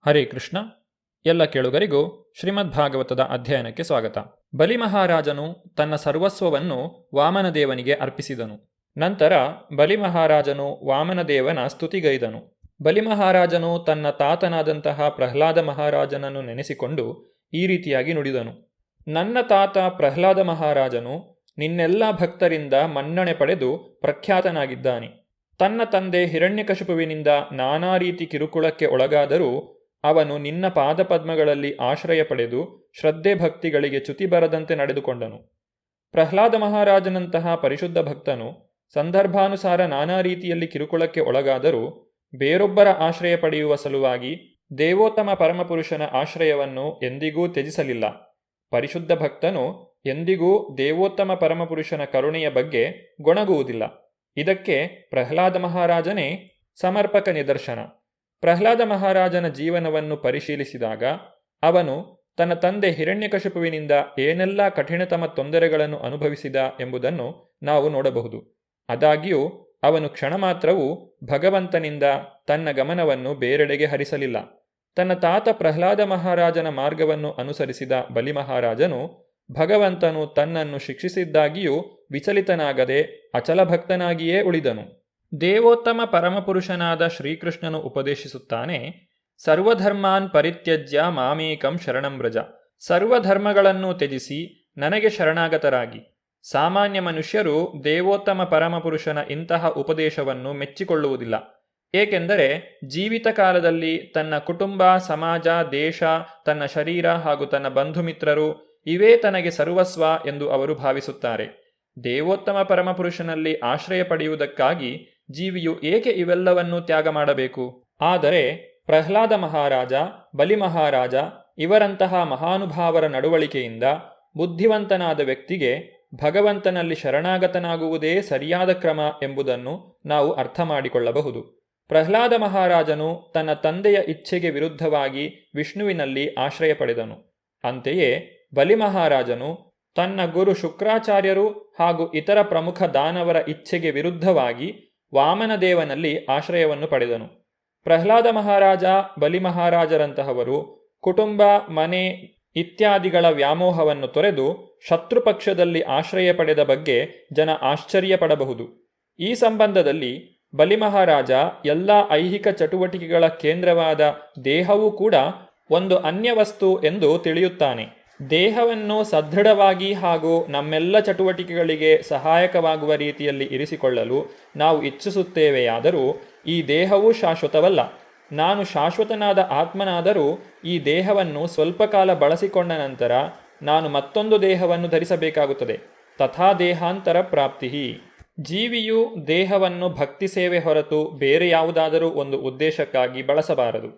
ಹರೇ ಕೃಷ್ಣ. ಎಲ್ಲ ಕೇಳುಗರಿಗೂ ಶ್ರೀಮದ್ ಭಾಗವತದ ಅಧ್ಯಯನಕ್ಕೆ ಸ್ವಾಗತ. ಬಲಿ ಮಹಾರಾಜನು ತನ್ನ ಸರ್ವಸ್ವವನ್ನು ವಾಮನದೇವನಿಗೆ ಅರ್ಪಿಸಿದನು. ನಂತರ ಬಲಿ ಮಹಾರಾಜನು ವಾಮನದೇವನ ಸ್ತುತಿಗೈದನು. ಬಲಿ ಮಹಾರಾಜನು ತನ್ನ ತಾತನಾದಂತಹ ಪ್ರಹ್ಲಾದ ಮಹಾರಾಜನನ್ನು ನೆನೆಸಿಕೊಂಡು ಈ ರೀತಿಯಾಗಿ ನುಡಿದನು. ನನ್ನ ತಾತ ಪ್ರಹ್ಲಾದ ಮಹಾರಾಜನು ನಿನ್ನೆಲ್ಲ ಭಕ್ತರಿಂದ ಮನ್ನಣೆ ಪಡೆದು ಪ್ರಖ್ಯಾತನಾಗಿದ್ದಾನೆ. ತನ್ನ ತಂದೆ ಹಿರಣ್ಯಕಶಿಪುವಿನಿಂದ ನಾನಾ ರೀತಿ ಕಿರುಕುಳಕ್ಕೆ ಒಳಗಾದರೂ ಅವನು ನಿನ್ನ ಪಾದಪದ್ಮಗಳಲ್ಲಿ ಆಶ್ರಯ ಪಡೆದು ಶ್ರದ್ಧೆ ಭಕ್ತಿಗಳಿಗೆ ಚ್ಯುತಿ ಬರದಂತೆ ನಡೆದುಕೊಂಡನು. ಪ್ರಹ್ಲಾದ ಮಹಾರಾಜನಂತಹ ಪರಿಶುದ್ಧ ಭಕ್ತನು ಸಂದರ್ಭಾನುಸಾರ ನಾನಾ ರೀತಿಯಲ್ಲಿ ಕಿರುಕುಳಕ್ಕೆ ಒಳಗಾದರೂ ಬೇರೊಬ್ಬರ ಆಶ್ರಯ ಪಡೆಯುವ ಸಲುವಾಗಿ ದೇವೋತ್ತಮ ಪರಮಪುರುಷನ ಆಶ್ರಯವನ್ನು ಎಂದಿಗೂ ತ್ಯಜಿಸಲಿಲ್ಲ. ಪರಿಶುದ್ಧ ಭಕ್ತನು ಎಂದಿಗೂ ದೇವೋತ್ತಮ ಪರಮಪುರುಷನ ಕರುಣೆಯ ಬಗ್ಗೆ ಗೊಣಗುವುದಿಲ್ಲ. ಇದಕ್ಕೆ ಪ್ರಹ್ಲಾದ ಮಹಾರಾಜನೇ ಸಮರ್ಪಕ ನಿದರ್ಶನ. ಪ್ರಹ್ಲಾದ ಮಹಾರಾಜನ ಜೀವನವನ್ನು ಪರಿಶೀಲಿಸಿದಾಗ ಅವನು ತನ್ನ ತಂದೆ ಹಿರಣ್ಯಕಶಿಪುವಿನಿಂದ ಏನೆಲ್ಲ ಕಠಿಣತಮ ತೊಂದರೆಗಳನ್ನು ಅನುಭವಿಸಿದ ಎಂಬುದನ್ನು ನಾವು ನೋಡಬಹುದು. ಆದಾಗ್ಯೂ ಅವನು ಕ್ಷಣ ಮಾತ್ರವೂ ಭಗವಂತನಿಂದ ತನ್ನ ಗಮನವನ್ನು ಬೇರೆಡೆಗೆ ಹರಿಸಲಿಲ್ಲ. ತನ್ನ ತಾತ ಪ್ರಹ್ಲಾದ ಮಹಾರಾಜನ ಮಾರ್ಗವನ್ನು ಅನುಸರಿಸಿದ ಬಲಿ ಮಹಾರಾಜನು ಭಗವಂತನು ತನ್ನನ್ನು ಶಿಕ್ಷಿಸಿದ್ದಾಗಿಯೂ ವಿಚಲಿತನಾಗದೆ ಅಚಲ ಭಕ್ತನಾಗಿಯೇ ಉಳಿದನು. ದೇವೋತ್ತಮ ಪರಮಪುರುಷನಾದ ಶ್ರೀಕೃಷ್ಣನು ಉಪದೇಶಿಸುತ್ತಾನೆ, ಸರ್ವಧರ್ಮಾನ್ ಪರಿತ್ಯಜ್ಯ ಮಾಮೇಕಂ ಶರಣಂ ವ್ರಜ. ಸರ್ವಧರ್ಮಗಳನ್ನು ತ್ಯಜಿಸಿ ನನಗೆ ಶರಣಾಗತರಾಗಿ. ಸಾಮಾನ್ಯ ಮನುಷ್ಯರು ದೇವೋತ್ತಮ ಪರಮಪುರುಷನ ಇಂತಹ ಉಪದೇಶವನ್ನು ಮೆಚ್ಚಿಕೊಳ್ಳುವುದಿಲ್ಲ. ಏಕೆಂದರೆ ಜೀವಿತ ಕಾಲದಲ್ಲಿ ತನ್ನ ಕುಟುಂಬ, ಸಮಾಜ, ದೇಶ, ತನ್ನ ಶರೀರ ಹಾಗೂ ತನ್ನ ಬಂಧುಮಿತ್ರರು ಇವೇ ತನಗೆ ಸರ್ವಸ್ವ ಎಂದು ಅವರು ಭಾವಿಸುತ್ತಾರೆ. ದೇವೋತ್ತಮ ಪರಮಪುರುಷನಲ್ಲಿ ಆಶ್ರಯ ಪಡೆಯುವುದಕ್ಕಾಗಿ ಜೀವಿಯು ಏಕೆ ಇವೆಲ್ಲವನ್ನೂ ತ್ಯಾಗ ಮಾಡಬೇಕು? ಆದರೆ ಪ್ರಹ್ಲಾದ ಮಹಾರಾಜ, ಬಲಿ ಮಹಾರಾಜ ಇವರಂತಹ ಮಹಾನುಭಾವರ ನಡವಳಿಕೆಯಿಂದ ಬುದ್ಧಿವಂತನಾದ ವ್ಯಕ್ತಿಗೆ ಭಗವಂತನಲ್ಲಿ ಶರಣಾಗತನಾಗುವುದೇ ಸರಿಯಾದ ಕ್ರಮ ಎಂಬುದನ್ನು ನಾವು ಅರ್ಥ ಮಾಡಿಕೊಳ್ಳಬಹುದು. ಪ್ರಹ್ಲಾದ ಮಹಾರಾಜನು ತನ್ನ ತಂದೆಯ ಇಚ್ಛೆಗೆ ವಿರುದ್ಧವಾಗಿ ವಿಷ್ಣುವಿನಲ್ಲಿ ಆಶ್ರಯ ಪಡೆದನು. ಅಂತೆಯೇ ಬಲಿ ಮಹಾರಾಜನು ತನ್ನ ಗುರು ಶುಕ್ರಾಚಾರ್ಯರು ಹಾಗೂ ಇತರ ಪ್ರಮುಖ ದಾನವರ ಇಚ್ಛೆಗೆ ವಿರುದ್ಧವಾಗಿ ವಾಮನದೇವನಲ್ಲಿ ಆಶ್ರಯವನ್ನು ಪಡೆದನು. ಪ್ರಹ್ಲಾದ ಮಹಾರಾಜ, ಬಲಿ ಮಹಾರಾಜರಂತಹವರು ಕುಟುಂಬ, ಮನೆ ಇತ್ಯಾದಿಗಳ ವ್ಯಾಮೋಹವನ್ನು ತೊರೆದು ಶತ್ರುಪಕ್ಷದಲ್ಲಿ ಆಶ್ರಯ ಪಡೆದ ಬಗ್ಗೆ ಜನ ಆಶ್ಚರ್ಯ ಪಡಬಹುದು. ಈ ಸಂಬಂಧದಲ್ಲಿ ಬಲಿ ಮಹಾರಾಜ ಎಲ್ಲ ಐಹಿಕ ಚಟುವಟಿಕೆಗಳ ಕೇಂದ್ರವಾದ ದೇಹವೂ ಕೂಡ ಒಂದು ಅನ್ಯವಸ್ತು ಎಂದು ತಿಳಿಯುತ್ತಾನೆ. ದೇಹವನ್ನು ಸದೃಢವಾಗಿ ಹಾಗೂ ನಮ್ಮೆಲ್ಲ ಚಟುವಟಿಕೆಗಳಿಗೆ ಸಹಾಯಕವಾಗುವ ರೀತಿಯಲ್ಲಿ ಇರಿಸಿಕೊಳ್ಳಲು ನಾವು ಇಚ್ಛಿಸುತ್ತೇವೆಯಾದರೂ ಈ ದೇಹವೂ ಶಾಶ್ವತವಲ್ಲ. ನಾನು ಶಾಶ್ವತನಾದ ಆತ್ಮನಾದರೂ ಈ ದೇಹವನ್ನು ಸ್ವಲ್ಪ ಕಾಲ ಬಳಸಿಕೊಂಡ ನಂತರ ನಾನು ಮತ್ತೊಂದು ದೇಹವನ್ನು ಧರಿಸಬೇಕಾಗುತ್ತದೆ. ತಥಾ ದೇಹಾಂತರ ಪ್ರಾಪ್ತಿ. ಜೀವಿಯು ದೇಹವನ್ನು ಭಕ್ತಿ ಸೇವೆ ಹೊರತು ಬೇರೆ ಯಾವುದಾದರೂ ಒಂದು ಉದ್ದೇಶಕ್ಕಾಗಿ ಬಳಸಬಾರದು.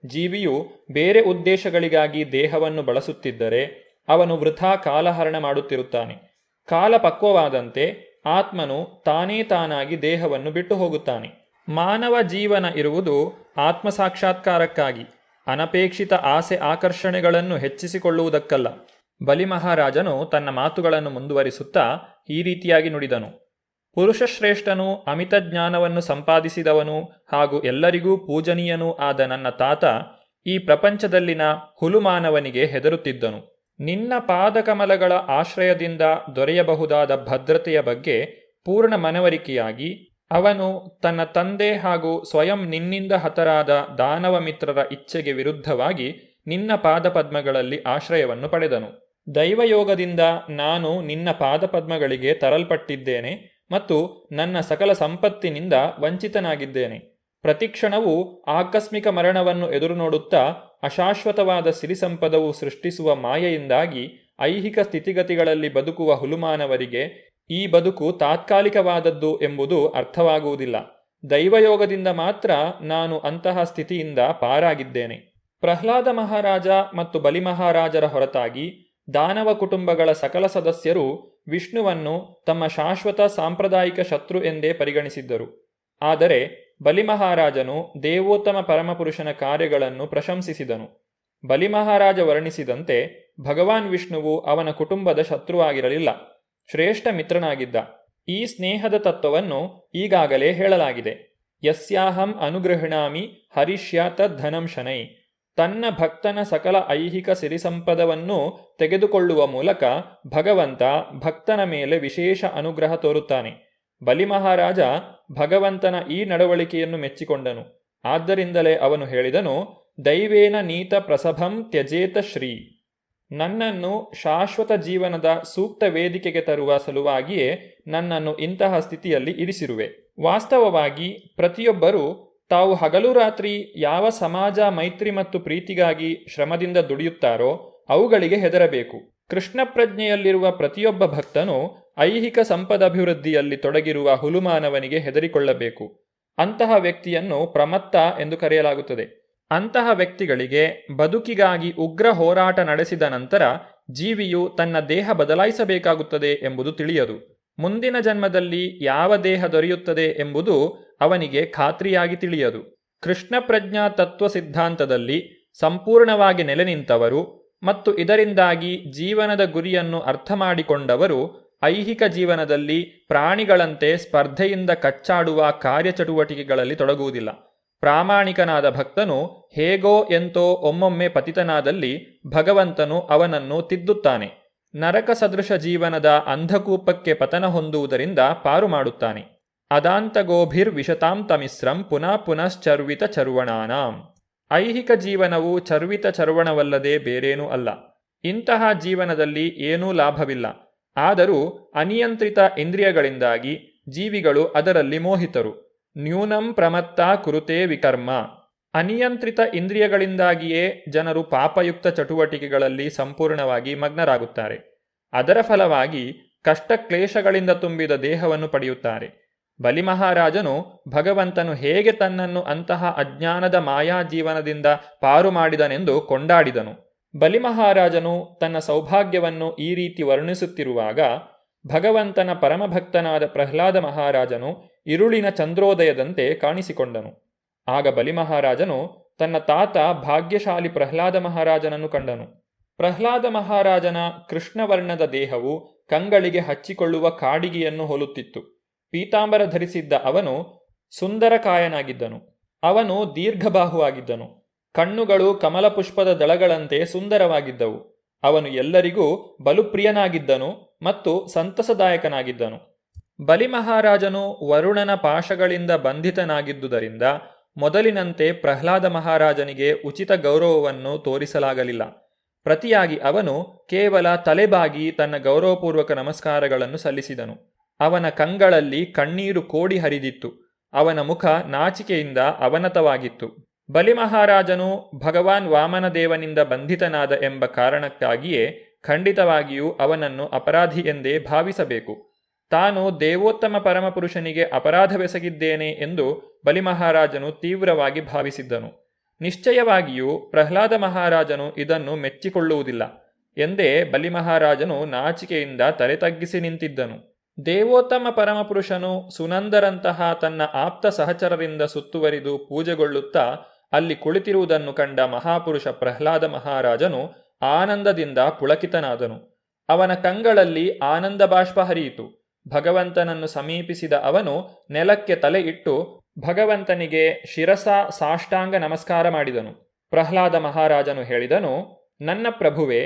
ಜೀವಿಯು ಬೇರೆ ಉದ್ದೇಶಗಳಿಗಾಗಿ ದೇಹವನ್ನು ಬಳಸುತ್ತಿದ್ದರೆ ಅವನು ವೃಥಾ ಕಾಲಹರಣ ಮಾಡುತ್ತಿರುತ್ತಾನೆ. ಕಾಲ ಪಕ್ವವಾದಂತೆ ಆತ್ಮನು ತಾನೇ ತಾನಾಗಿ ದೇಹವನ್ನು ಬಿಟ್ಟು ಹೋಗುತ್ತಾನೆ. ಮಾನವ ಜೀವನ ಇರುವುದು ಆತ್ಮ ಸಾಕ್ಷಾತ್ಕಾರಕ್ಕಾಗಿ, ಅನಪೇಕ್ಷಿತ ಆಸೆ ಆಕರ್ಷಣೆಗಳನ್ನು ಹೆಚ್ಚಿಸಿಕೊಳ್ಳುವುದಕ್ಕಲ್ಲ. ಬಲಿ ಮಹಾರಾಜನು ತನ್ನ ಮಾತುಗಳನ್ನು ಮುಂದುವರಿಸುತ್ತಾ ಈ ರೀತಿಯಾಗಿ ನುಡಿದನು. ಪುರುಷಶ್ರೇಷ್ಠನೂ ಅಮಿತ ಜ್ಞಾನವನ್ನು ಸಂಪಾದಿಸಿದವನು ಹಾಗೂ ಎಲ್ಲರಿಗೂ ಪೂಜನೀಯನೂ ಆದ ನನ್ನ ತಾತ ಈ ಪ್ರಪಂಚದಲ್ಲಿನ ಹುಲುಮಾನವನಿಗೆ ಹೆದರುತ್ತಿದ್ದನು. ನಿನ್ನ ಪಾದಕಮಲಗಳ ಆಶ್ರಯದಿಂದ ದೊರೆಯಬಹುದಾದ ಭದ್ರತೆಯ ಬಗ್ಗೆ ಪೂರ್ಣ ಮನವರಿಕೆಯಾಗಿ ಅವನು ತನ್ನ ತಂದೆ ಹಾಗೂ ಸ್ವಯಂ ನಿನ್ನಿಂದ ಹತರಾದ ದಾನವ ಮಿತ್ರರ ಇಚ್ಛೆಗೆ ವಿರುದ್ಧವಾಗಿ ನಿನ್ನ ಪಾದಪದ್ಮಗಳಲ್ಲಿ ಆಶ್ರಯವನ್ನು ಪಡೆದನು. ದೈವಯೋಗದಿಂದ ನಾನು ನಿನ್ನ ಪಾದಪದ್ಮಗಳಿಗೆ ತರಲ್ಪಟ್ಟಿದ್ದೇನೆ ಮತ್ತು ನನ್ನ ಸಕಲ ಸಂಪತ್ತಿನಿಂದ ವಂಚಿತನಾಗಿದ್ದೇನೆ. ಪ್ರತಿಕ್ಷಣವೂ ಆಕಸ್ಮಿಕ ಮರಣವನ್ನು ಎದುರು ನೋಡುತ್ತಾ ಅಶಾಶ್ವತವಾದ ಸಿರಿಸಂಪದವು ಸೃಷ್ಟಿಸುವ ಮಾಯೆಯಿಂದಾಗಿ ಐಹಿಕ ಸ್ಥಿತಿಗತಿಗಳಲ್ಲಿ ಬದುಕುವ ಹುಲುಮಾನವರಿಗೆ ಈ ಬದುಕು ತಾತ್ಕಾಲಿಕವಾದದ್ದು ಎಂಬುದು ಅರ್ಥವಾಗುವುದಿಲ್ಲ. ದೈವಯೋಗದಿಂದ ಮಾತ್ರ ನಾನು ಅಂತಹ ಸ್ಥಿತಿಯಿಂದ ಪಾರಾಗಿದ್ದೇನೆ. ಪ್ರಹ್ಲಾದ ಮಹಾರಾಜ ಮತ್ತು ಬಲಿ ಮಹಾರಾಜರ ಹೊರತಾಗಿ ದಾನವ ಕುಟುಂಬಗಳ ಸಕಲ ಸದಸ್ಯರು ವಿಷ್ಣುವನ್ನು ತಮ್ಮ ಶಾಶ್ವತ ಸಾಂಪ್ರದಾಯಿಕ ಶತ್ರು ಎಂದೇ ಪರಿಗಣಿಸಿದ್ದರು. ಆದರೆ ಬಲಿ ಮಹಾರಾಜನು ದೇವೋತ್ತಮ ಪರಮಪುರುಷನ ಕಾರ್ಯಗಳನ್ನು ಪ್ರಶಂಸಿಸಿದನು. ಬಲಿ ಮಹಾರಾಜ ವರ್ಣಿಸಿದಂತೆ ಭಗವಾನ್ ವಿಷ್ಣುವು ಅವನ ಕುಟುಂಬದ ಶತ್ರುವಾಗಿರಲಿಲ್ಲ, ಶ್ರೇಷ್ಠ ಮಿತ್ರನಾಗಿದ್ದ. ಈ ಸ್ನೇಹದ ತತ್ವವನ್ನು ಈಗಾಗಲೇ ಹೇಳಲಾಗಿದೆ. ಯಸ್ಯಾಹಂ ಅನುಗೃಹಣಾಮಿ ಹರಿಷ್ಯ ತದ್ಧನಂ ಶನೈ. ತನ್ನ ಭಕ್ತನ ಸಕಲ ಐಹಿಕ ಸಿರಿಸಂಪದವನ್ನು ತೆಗೆದುಕೊಳ್ಳುವ ಮೂಲಕ ಭಗವಂತ ಭಕ್ತನ ಮೇಲೆ ವಿಶೇಷ ಅನುಗ್ರಹ ತೋರುತ್ತಾನೆ. ಬಲಿಮಹಾರಾಜ ಭಗವಂತನ ಈ ನಡವಳಿಕೆಯನ್ನು ಮೆಚ್ಚಿಕೊಂಡನು. ಆದ್ದರಿಂದಲೇ ಅವನು ಹೇಳಿದನು, ದೈವೇನ ನೀತ ಪ್ರಸಭಂ ತ್ಯಜೇತ ಶ್ರೀ. ನನ್ನನ್ನು ಶಾಶ್ವತ ಜೀವನದ ಸೂಕ್ತ ವೇದಿಕೆಗೆ ತರುವ ಸಲುವಾಗಿಯೇ ನನ್ನನ್ನು ಇಂತಹ ಸ್ಥಿತಿಯಲ್ಲಿ ಇರಿಸಿರುವೆ. ವಾಸ್ತವವಾಗಿ ಪ್ರತಿಯೊಬ್ಬರೂ ತಾವು ಹಗಲು ರಾತ್ರಿ ಯಾವ ಸಮಾಜ ಮೈತ್ರಿ ಮತ್ತು ಪ್ರೀತಿಗಾಗಿ ಶ್ರಮದಿಂದ ದುಡಿಯುತ್ತಾರೋ ಅವುಗಳಿಗೆ ಹೆದರಬೇಕು. ಕೃಷ್ಣ ಪ್ರಜ್ಞೆಯಲ್ಲಿರುವ ಪ್ರತಿಯೊಬ್ಬ ಭಕ್ತನು ಐಹಿಕ ಸಂಪದಭಿವೃದ್ಧಿಯಲ್ಲಿ ತೊಡಗಿರುವ ಹುಲುಮಾನವನಿಗೆ ಹೆದರಿಕೊಳ್ಳಬೇಕು. ಅಂತಹ ವ್ಯಕ್ತಿಯನ್ನು ಪ್ರಮತ್ತ ಎಂದು ಕರೆಯಲಾಗುತ್ತದೆ. ಅಂತಹ ವ್ಯಕ್ತಿಗಳಿಗೆ ಬದುಕಿಗಾಗಿ ಉಗ್ರ ಹೋರಾಟ ನಡೆಸಿದ ನಂತರ ಜೀವಿಯು ತನ್ನ ದೇಹ ಬದಲಾಯಿಸಬೇಕಾಗುತ್ತದೆ ಎಂಬುದು ತಿಳಿಯದು. ಮುಂದಿನ ಜನ್ಮದಲ್ಲಿ ಯಾವ ದೇಹ ದೊರೆಯುತ್ತದೆ ಎಂಬುದು ಅವನಿಗೆ ಖಾತ್ರಿಯಾಗಿ ತಿಳಿಯದು. ಕೃಷ್ಣ ಪ್ರಜ್ಞಾ ತತ್ವ ಸಿದ್ಧಾಂತದಲ್ಲಿ ಸಂಪೂರ್ಣವಾಗಿ ನೆಲೆ ನಿಂತವರು ಮತ್ತು ಇದರಿಂದಾಗಿ ಜೀವನದ ಗುರಿಯನ್ನು ಅರ್ಥ ಮಾಡಿಕೊಂಡವರು ಐಹಿಕ ಜೀವನದಲ್ಲಿ ಪ್ರಾಣಿಗಳಂತೆ ಸ್ಪರ್ಧೆಯಿಂದ ಕಚ್ಚಾಡುವ ಕಾರ್ಯಚಟುವಟಿಕೆಗಳಲ್ಲಿ ತೊಡಗುವುದಿಲ್ಲ. ಪ್ರಾಮಾಣಿಕನಾದ ಭಕ್ತನು ಹೇಗೋ ಎಂತೋ ಒಮ್ಮೊಮ್ಮೆ ಪತಿತನಾದಲ್ಲಿ ಭಗವಂತನು ಅವನನ್ನು ತಿದ್ದುತ್ತಾನೆ. ನರಕ ಸದೃಶ ಜೀವನದ ಅಂಧಕೂಪಕ್ಕೆ ಪತನ ಹೊಂದುವುದರಿಂದ ಪಾರು ಮಾಡುತ್ತಾನೆ. ಅದಾಂತಗೋಭಿರ್ ವಿಶತಾಂ ತಮಿಸ್ರಂ ಪುನಃ ಪುನಶ್ಚರ್ವಿತ ಚರ್ವಣಾನಾಂ. ಐಹಿಕ ಜೀವನವು ಚರ್ವಿತ ಚರ್ವಣವಲ್ಲದೆ ಬೇರೇನೂ ಅಲ್ಲ. ಇಂತಹ ಜೀವನದಲ್ಲಿ ಏನೂ ಲಾಭವಿಲ್ಲ. ಆದರೂ ಅನಿಯಂತ್ರಿತ ಇಂದ್ರಿಯಗಳಿಂದಾಗಿ ಜೀವಿಗಳು ಅದರಲ್ಲಿ ಮೋಹಿತರು. ನ್ಯೂನಂ ಪ್ರಮತ್ತ ಕುರುತೆ ವಿಕರ್ಮ. ಅನಿಯಂತ್ರಿತ ಇಂದ್ರಿಯಗಳಿಂದಾಗಿಯೇ ಜನರು ಪಾಪಯುಕ್ತ ಚಟುವಟಿಕೆಗಳಲ್ಲಿ ಸಂಪೂರ್ಣವಾಗಿ ಮಗ್ನರಾಗುತ್ತಾರೆ. ಅದರ ಫಲವಾಗಿ ಕಷ್ಟ ಕ್ಲೇಶಗಳಿಂದ ತುಂಬಿದ ದೇಹವನ್ನು ಪಡೆಯುತ್ತಾರೆ. ಬಲಿಮಹಾರಾಜನು ಭಗವಂತನು ಹೇಗೆ ತನ್ನನ್ನು ಅಂತಹ ಅಜ್ಞಾನದ ಮಾಯಾ ಜೀವನದಿಂದ ಪಾರು ಮಾಡಿದನೆಂದು ಕೊಂಡಾಡಿದನು. ಬಲಿಮಹಾರಾಜನು ತನ್ನ ಸೌಭಾಗ್ಯವನ್ನು ಈ ರೀತಿ ವರ್ಣಿಸುತ್ತಿರುವಾಗ ಭಗವಂತನ ಪರಮಭಕ್ತನಾದ ಪ್ರಹ್ಲಾದ ಮಹಾರಾಜನು ಇರುಳಿನ ಚಂದ್ರೋದಯದಂತೆ ಕಾಣಿಸಿಕೊಂಡನು. ಆಗ ಬಲಿಮಹಾರಾಜನು ತನ್ನ ತಾತ ಭಾಗ್ಯಶಾಲಿ ಪ್ರಹ್ಲಾದ ಮಹಾರಾಜನನ್ನು ಕಂಡನು. ಪ್ರಹ್ಲಾದ ಮಹಾರಾಜನ ಕೃಷ್ಣವರ್ಣದ ದೇಹವು ಕಂಗಳಿಗೆ ಹಚ್ಚಿಕೊಳ್ಳುವ ಕಾಡಿಗೆಯನ್ನು ಹೋಲುತ್ತಿತ್ತು. ಪೀತಾಂಬರ ಧರಿಸಿದ್ದ ಅವನು ಸುಂದರಕಾಯನಾಗಿದ್ದನು. ಅವನು ದೀರ್ಘಬಾಹುವಾಗಿದ್ದನು. ಕಣ್ಣುಗಳು ಕಮಲಪುಷ್ಪದ ದಳಗಳಂತೆ ಸುಂದರವಾಗಿದ್ದವು. ಅವನು ಎಲ್ಲರಿಗೂ ಬಲುಪ್ರಿಯನಾಗಿದ್ದನು ಮತ್ತು ಸಂತಸದಾಯಕನಾಗಿದ್ದನು. ಬಲಿಮಹಾರಾಜನು ವರುಣನ ಪಾಶಗಳಿಂದ ಬಂಧಿತನಾಗಿದ್ದುದರಿಂದ ಮೊದಲಿನಂತೆ ಪ್ರಹ್ಲಾದ ಮಹಾರಾಜನಿಗೆ ಉಚಿತ ಗೌರವವನ್ನು ತೋರಿಸಲಾಗಲಿಲ್ಲ. ಪ್ರತಿಯಾಗಿ ಅವನು ಕೇವಲ ತಲೆಬಾಗಿ ತನ್ನ ಗೌರವಪೂರ್ವಕ ನಮಸ್ಕಾರಗಳನ್ನು ಸಲ್ಲಿಸಿದನು. ಅವನ ಕಂಗಳಲ್ಲಿ ಕಣ್ಣೀರು ಕೋಡಿ ಹರಿದಿತ್ತು. ಅವನ ಮುಖ ನಾಚಿಕೆಯಿಂದ ಅವನತವಾಗಿತ್ತು. ಬಲಿಮಹಾರಾಜನು ಭಗವಾನ್ ವಾಮನದೇವನಿಂದ ಬಂಧಿತನಾದ ಎಂಬ ಕಾರಣಕ್ಕಾಗಿಯೇ ಖಂಡಿತವಾಗಿಯೂ ಅವನನ್ನು ಅಪರಾಧಿ ಎಂದೇ ಭಾವಿಸಬೇಕು. ತಾನು ದೇವೋತ್ತಮ ಪರಮಪುರುಷನಿಗೆ ಅಪರಾಧವೆಸಗಿದ್ದೇನೆ ಎಂದು ಬಲಿಮಹಾರಾಜನು ತೀವ್ರವಾಗಿ ಭಾವಿಸಿದ್ದನು. ನಿಶ್ಚಯವಾಗಿಯೂ ಪ್ರಹ್ಲಾದ ಮಹಾರಾಜನು ಇದನ್ನು ಮೆಚ್ಚಿಕೊಳ್ಳುವುದಿಲ್ಲ ಎಂದೇ ಬಲಿಮಹಾರಾಜನು ನಾಚಿಕೆಯಿಂದ ತಲೆ ತಗ್ಗಿಸಿ ನಿಂತಿದ್ದನು. ದೇವೋತ್ತಮ ಪರಮಪುರುಷನು ಸುನಂದರಂತಹ ತನ್ನ ಆಪ್ತ ಸಹಚರರಿಂದ ಸುತ್ತುವರಿದು ಪೂಜೆಗೊಳ್ಳುತ್ತಾ ಅಲ್ಲಿ ಕುಳಿತಿರುವುದನ್ನು ಕಂಡ ಮಹಾಪುರುಷ ಪ್ರಹ್ಲಾದ ಮಹಾರಾಜನು ಆನಂದದಿಂದ ಪುಳಕಿತನಾದನು. ಅವನ ಕಂಗಳಲ್ಲಿ ಆನಂದ ಬಾಷ್ಪ ಹರಿಯಿತು. ಭಗವಂತನನ್ನು ಸಮೀಪಿಸಿದ ಅವನು ನೆಲಕ್ಕೆ ತಲೆ ಇಟ್ಟು ಭಗವಂತನಿಗೆ ಶಿರಸ ಸಾಷ್ಟಾಂಗ ನಮಸ್ಕಾರ ಮಾಡಿದನು. ಪ್ರಹ್ಲಾದ ಮಹಾರಾಜನು ಹೇಳಿದನು, ನನ್ನ ಪ್ರಭುವೇ,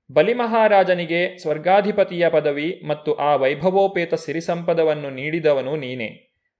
ಬಲಿಮಹಾರಾಜನಿಗೆ ಸ್ವರ್ಗಾಧಿಪತಿಯ ಪದವಿ ಮತ್ತು ಆ ವೈಭವೋಪೇತ ಸಿರಿಸಂಪದವನ್ನು ನೀಡಿದವನು ನೀನೇ,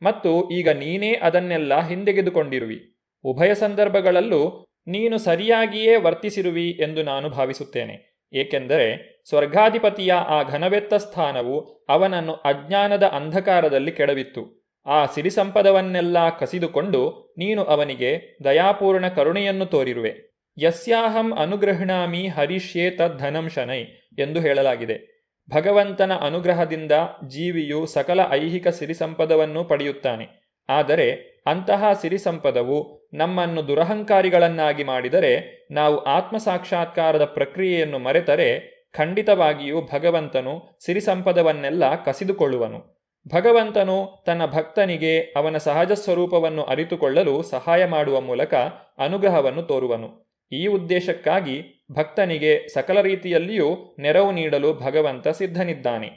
ಮತ್ತು ಈಗ ನೀನೇ ಅದನ್ನೆಲ್ಲ ಹಿಂದೆಗೆದುಕೊಂಡಿರುವಿ. ಉಭಯ ಸಂದರ್ಭಗಳಲ್ಲೂ ನೀನು ಸರಿಯಾಗಿಯೇ ವರ್ತಿಸಿರುವಿ ಎಂದು ನಾನು ಭಾವಿಸುತ್ತೇನೆ. ಏಕೆಂದರೆ ಸ್ವರ್ಗಾಧಿಪತಿಯ ಆ ಘನವೆತ್ತ ಸ್ಥಾನವು ಅವನನ್ನು ಅಜ್ಞಾನದ ಅಂಧಕಾರದಲ್ಲಿ ಕೆಡವಿತ್ತು. ಆ ಸಿರಿಸಂಪದವನ್ನೆಲ್ಲ ಕಸಿದುಕೊಂಡು ನೀನು ಅವನಿಗೆ ದಯಾಪೂರ್ಣ ಕರುಣೆಯನ್ನು ತೋರಿರುವೆ. ಯಸ್ಯಾಹಂ ಅನುಗೃಹಣಾಮಿ ಹರಿಷ್ಯೇ ತದ್ಧನಂ ಶನೈ ಎಂದು ಹೇಳಲಾಗಿದೆ. ಭಗವಂತನ ಅನುಗ್ರಹದಿಂದ ಜೀವಿಯು ಸಕಲ ಐಹಿಕ ಸಿರಿಸಂಪದವನ್ನು ಪಡೆಯುತ್ತಾನೆ. ಆದರೆ ಅಂತಹ ಸಿರಿಸಂಪದವು ನಮ್ಮನ್ನು ದುರಹಂಕಾರಿಗಳನ್ನಾಗಿ ಮಾಡಿದರೆ, ನಾವು ಆತ್ಮಸಾಕ್ಷಾತ್ಕಾರದ ಪ್ರಕ್ರಿಯೆಯನ್ನು ಮರೆತರೆ ಖಂಡಿತವಾಗಿಯೂ ಭಗವಂತನು ಸಿರಿಸಂಪದವನ್ನೆಲ್ಲ ಕಸಿದುಕೊಳ್ಳುವನು. ಭಗವಂತನು ತನ್ನ ಭಕ್ತನಿಗೆ ಅವನ ಸಹಜ ಸ್ವರೂಪವನ್ನು ಅರಿತುಕೊಳ್ಳಲು ಸಹಾಯ ಮಾಡುವ ಮೂಲಕ ಅನುಗ್ರಹವನ್ನು ತೋರುವನು. ಈ ಉದ್ದೇಶಕ್ಕಾಗಿ ಭಕ್ತನಿಗೆ ಸಕಲ ರೀತಿಯಲ್ಲಿಯೂ ನೆರವು ನೀಡಲು ಭಗವಂತ ಸಿದ್ಧನಿದ್ದಾನೆ.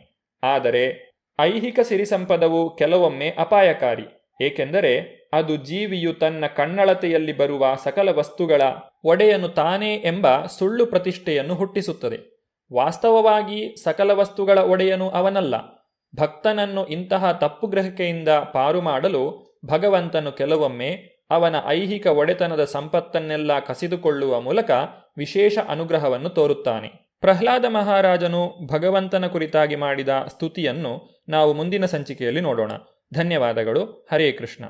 ಆದರೆ ಐಹಿಕ ಸಿರಿಸಂಪದವು ಕೆಲವೊಮ್ಮೆ ಅಪಾಯಕಾರಿ. ಏಕೆಂದರೆ ಅದು ಜೀವಿಯು ತನ್ನ ಕಣ್ಣಳತೆಯಲ್ಲಿ ಬರುವ ಸಕಲ ವಸ್ತುಗಳ ಒಡೆಯನು ತಾನೇ ಎಂಬ ಸುಳ್ಳು ಪ್ರತಿಷ್ಠೆಯನ್ನು ಹುಟ್ಟಿಸುತ್ತದೆ. ವಾಸ್ತವವಾಗಿ ಸಕಲ ವಸ್ತುಗಳ ಒಡೆಯನು ಅವನಲ್ಲ. ಭಕ್ತನನ್ನು ಇಂತಹ ತಪ್ಪು ಗ್ರಹಿಕೆಯಿಂದ ಪಾರು ಮಾಡಲು ಭಗವಂತನು ಕೆಲವೊಮ್ಮೆ ಅವನ ಐಹಿಕ ಒಡೆತನದ ಸಂಪತ್ತನ್ನೆಲ್ಲ ಕಸಿದುಕೊಳ್ಳುವ ಮೂಲಕ ವಿಶೇಷ ಅನುಗ್ರಹವನ್ನು ತೋರುತ್ತಾನೆ. ಪ್ರಹ್ಲಾದ ಮಹಾರಾಜನು ಭಗವಂತನ ಕುರಿತಾಗಿ ಮಾಡಿದ ಸ್ತುತಿಯನ್ನು ನಾವು ಮುಂದಿನ ಸಂಚಿಕೆಯಲ್ಲಿ ನೋಡೋಣ. ಧನ್ಯವಾದಗಳು. ಹರೇ ಕೃಷ್ಣ.